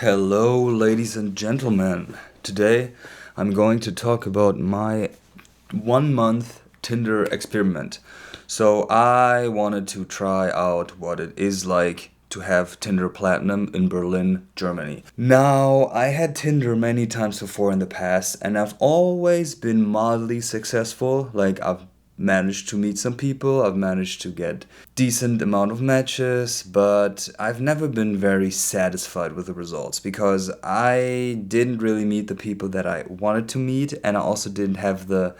Hello, ladies and gentlemen. Today I'm going to talk about my 1 month Tinder experiment. So, I wanted to try out what it is like to have Tinder Platinum in Berlin, Germany. Now, I had Tinder many times before in the past, and I've always been mildly successful. Like, I've managed to meet some people, I've managed to get decent amount of matches, but I've never been very satisfied with the results because I didn't really meet the people that I wanted to meet, and I also didn't have the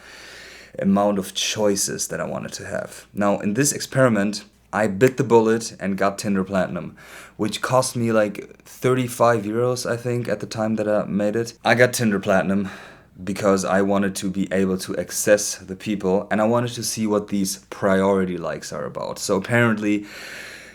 amount of choices that I wanted to have. Now, in this experiment, I bit the bullet and got Tinder Platinum, which cost me like 35 euros, I think, at the time that I made it. I got Tinder Platinum because I wanted to be able to access the people and I wanted to see what these priority likes are about. So apparently,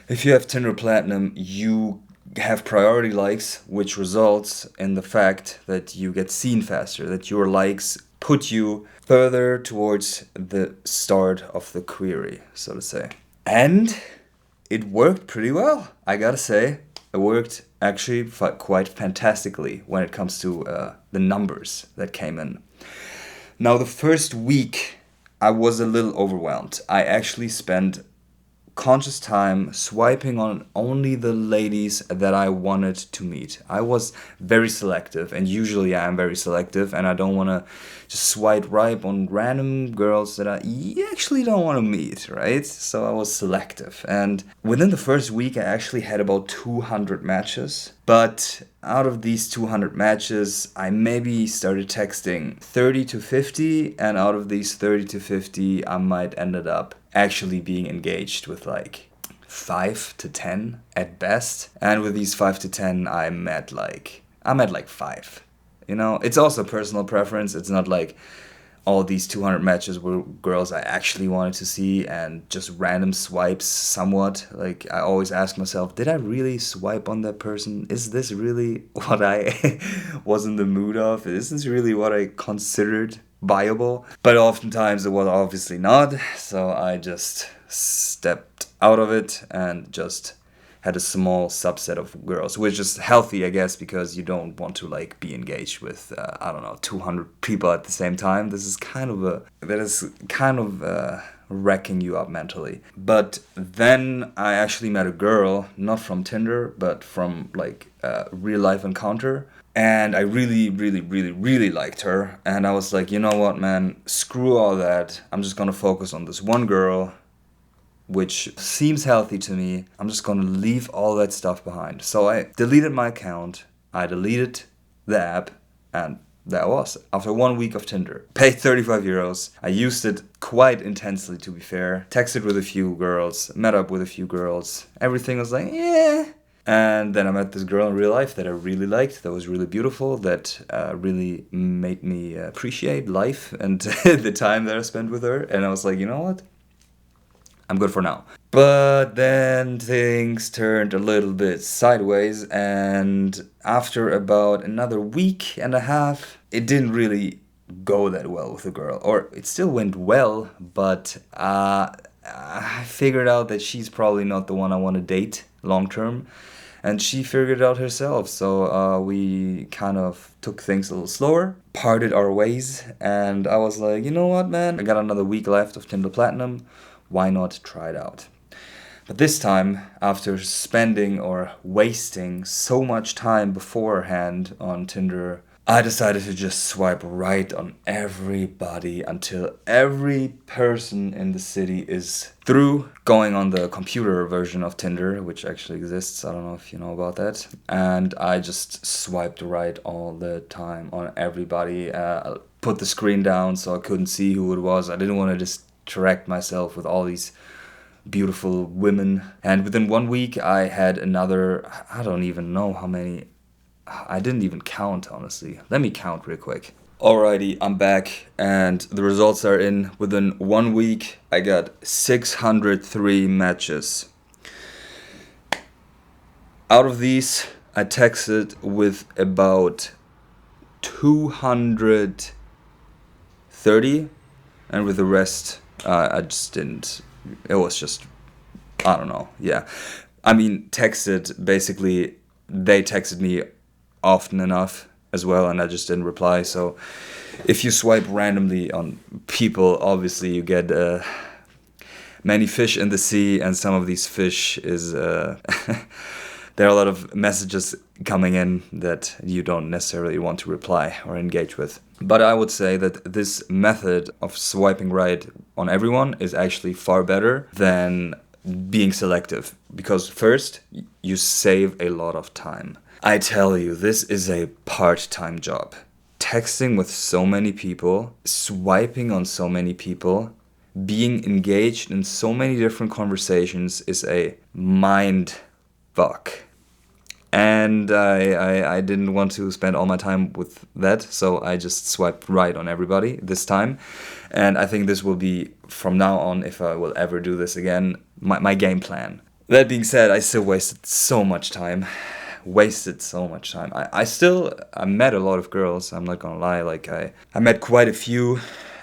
if you have Tinder Platinum, you have priority likes, which results in the fact that you get seen faster, that your likes put you further towards the start of the query, so to say. And it worked pretty well, I gotta say. It worked actually quite fantastically when it comes to the numbers that came in. Now, the first week, I was a little overwhelmed. I actually spent conscious time swiping on only the ladies that I wanted to meet. I was very selective, and usually I am very selective, and I don't want to just swipe right on random girls that I actually don't want to meet, right? So I was selective, and within the first week, I actually had about 200 matches. But out of these 200 matches, I maybe started texting 30 to 50, and out of these 30 to 50, I might ended up actually being engaged with like 5 to 10 at best. And with these 5 to 10, I'm at like 5. You know, it's also personal preference. It's not like all these 200 matches were girls I actually wanted to see and just random swipes somewhat. Like, I always ask myself, did I really swipe on that person? Is this really what I was in the mood of? Is this really what I considered viable? But oftentimes it was obviously not, so I just stepped out of it and just had a small subset of girls, which is healthy, I guess, because you don't want to like be engaged with I don't know, 200 people at the same time. This is kind of wrecking you up mentally. But then I actually met a girl, not from Tinder, but from like a real life encounter. And I really, really, really, really liked her. And I was like, you know what, man, screw all that. I'm just gonna focus on this one girl, which seems healthy to me. I'm just gonna leave all that stuff behind. So I deleted my account, I deleted the app, and that was it. After 1 week of Tinder. Paid 35 euros. I used it quite intensely, to be fair. Texted with a few girls, met up with a few girls. Everything was like, yeah. And then I met this girl in real life that I really liked, that was really beautiful, that really made me appreciate life and the time that I spent with her. And I was like, you know what? I'm good for now. But then things turned a little bit sideways, and after about another week and a half, it didn't really go that well with the girl. Or it still went well, but I figured out that she's probably not the one I want to date long term. And she figured it out herself, so we kind of took things a little slower, parted our ways, and I was like, you know what, man? I got another week left of Tinder Platinum. Why not try it out? But this time, after spending or wasting so much time beforehand on Tinder, I decided to just swipe right on everybody until every person in the city is through. Going on the computer version of Tinder, which actually exists. I don't know if you know about that. And I just swiped right all the time on everybody. Put the screen down so I couldn't see who it was. I didn't want to distract myself with all these beautiful women. And within 1 week, I had another, I don't even know how many. I didn't even count, honestly. Let me count real quick. Alrighty, I'm back, and the results are in. Within 1 week, I got 603 matches. Out of these, I texted with about 230, and with the rest, I just didn't. It was just, I don't know, yeah. I mean, texted, basically, they texted me often enough as well, and I just didn't reply. So if you swipe randomly on people, obviously you get many fish in the sea, and some of these fish is there are a lot of messages coming in that you don't necessarily want to reply or engage with. But I would say that this method of swiping right on everyone is actually far better than being selective, because first, you save a lot of time. I tell you, this is a part-time job. Texting with so many people, swiping on so many people, being engaged in so many different conversations is a mind fuck. And I didn't want to spend all my time with that, so I just swiped right on everybody this time. And I think this will be, from now on, if I will ever do this again, my game plan. That being said, I still wasted so much time. I met a lot of girls, I'm not gonna lie. Like, I met quite a few,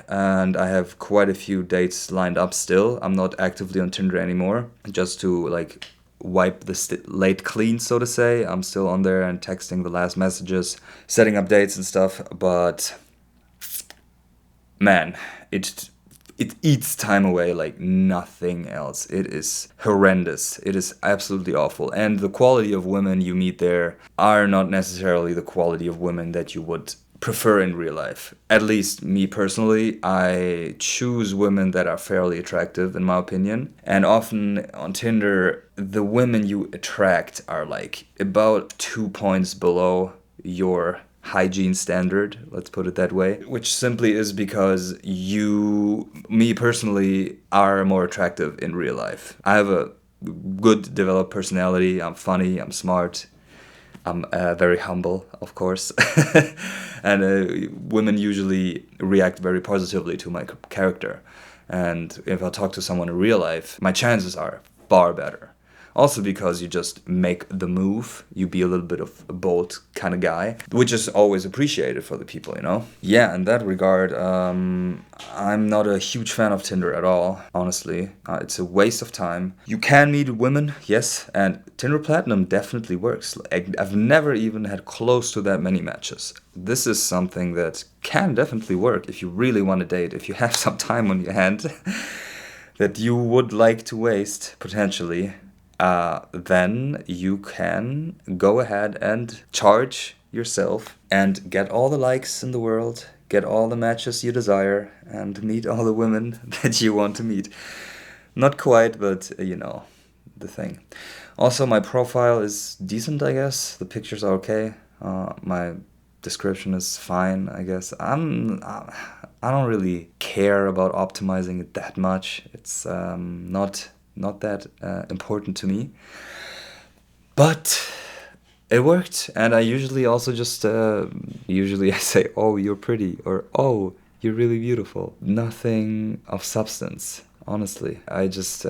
and I have quite a few dates lined up still. I'm not actively on Tinder anymore, just to like wipe the slate clean, so to say. I'm still on there and texting the last messages, setting up dates and stuff, but man, it eats time away like nothing else. It is horrendous. It is absolutely awful. And the quality of women you meet there are not necessarily the quality of women that you would prefer in real life. At least me personally, I choose women that are fairly attractive, in my opinion. And often on Tinder, the women you attract are like about 2 points below your hygiene standard, let's put it that way, which simply is because me personally, are more attractive in real life. I have a good developed personality. I'm funny, I'm smart, I'm very humble, of course. And women usually react very positively to my character. And if I talk to someone in real life, my chances are far better. Also because you just make the move, you be a little bit of a bold kind of guy, which is always appreciated for the people, you know? Yeah, in that regard, I'm not a huge fan of Tinder at all, honestly. It's a waste of time. You can meet women, yes, and Tinder Platinum definitely works. I've never even had close to that many matches. This is something that can definitely work if you really want to date, if you have some time on your hand that you would like to waste, potentially. Then you can go ahead and charge yourself and get all the likes in the world, get all the matches you desire, and meet all the women that you want to meet. Not quite, but you know, the thing. Also, my profile is decent, I guess. The pictures are okay. My description is fine, I guess. I don't really care about optimizing it that much. It's not that important to me, but it worked. And I usually also just usually I say, oh, you're pretty, or oh, you're really beautiful. Nothing of substance, honestly. I just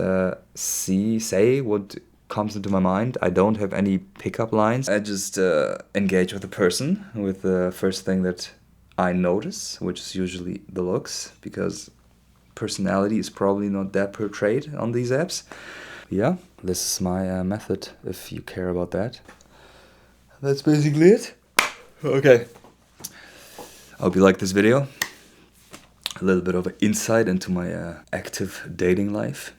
say what comes into my mind. I don't have any pickup lines. I just engage with the person with the first thing that I notice, which is usually the looks, because personality is probably not that portrayed on these apps. Yeah, this is my method, if you care about that. That's basically it. Okay. I hope you like this video. A little bit of an insight into my active dating life.